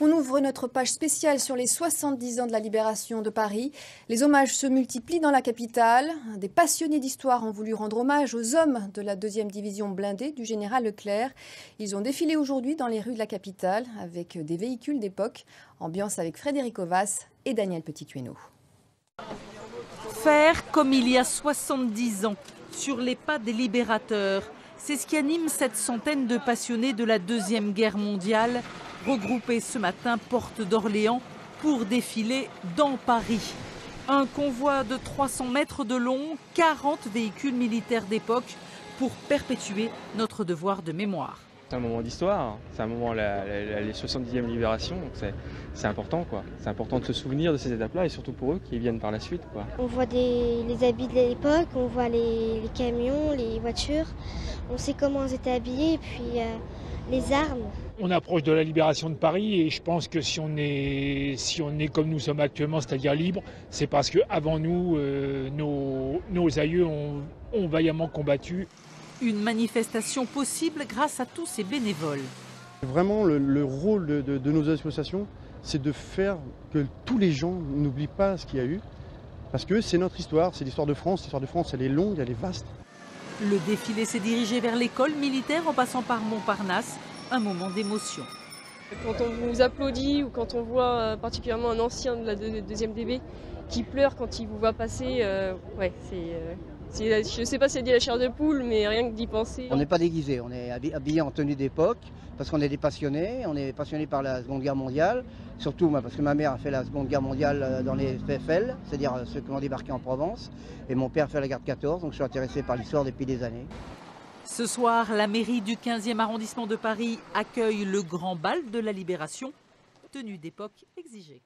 On ouvre notre page spéciale sur les 70 ans de la libération de Paris. Les hommages se multiplient dans la capitale. Des passionnés d'histoire ont voulu rendre hommage aux hommes de la 2e division blindée du général Leclerc. Ils ont défilé aujourd'hui dans les rues de la capitale avec des véhicules d'époque. Ambiance avec Frédéric Ovas et Daniel Petit-Tuéneau. Faire comme il y a 70 ans, sur les pas des libérateurs. C'est ce qui anime cette centaine de passionnés de la Deuxième Guerre mondiale, regroupés ce matin porte d'Orléans pour défiler dans Paris. Un convoi de 300 mètres de long, 40 véhicules militaires d'époque pour perpétuer notre devoir de mémoire. C'est un moment d'histoire, c'est un moment, les 70e libération, donc c'est important quoi. C'est important de se souvenir de ces étapes-là et surtout pour eux qui viennent par la suite quoi. On voit les habits de l'époque, on voit les camions, les voitures, on sait comment ils étaient habillés et puis les armes. On approche de la libération de Paris et je pense que si on est comme nous sommes actuellement, c'est-à-dire libres, c'est parce qu'avant nous, nos aïeux ont vaillamment combattu. Une manifestation possible grâce à tous ces bénévoles. Vraiment, le rôle de nos associations, c'est de faire que tous les gens n'oublient pas ce qu'il y a eu. Parce que c'est notre histoire, c'est l'histoire de France. L'histoire de France, elle est longue, elle est vaste. Le défilé s'est dirigé vers l'école militaire en passant par Montparnasse. Un moment d'émotion. Quand on vous applaudit ou quand on voit particulièrement un ancien de la 2e DB qui pleure quand il vous voit passer, je ne sais pas si c'est dit la chair de poule, mais rien que d'y penser. On n'est pas déguisé, on est habillé en tenue d'époque, parce qu'on est des passionnés, on est passionnés par la Seconde Guerre mondiale, surtout parce que ma mère a fait la Seconde Guerre mondiale dans les FFL, c'est-à-dire ceux qui ont débarqué en Provence, et mon père a fait la guerre de 14, donc je suis intéressé par l'histoire depuis des années. Ce soir, la mairie du 15e arrondissement de Paris accueille le grand bal de la Libération, tenue d'époque exigée.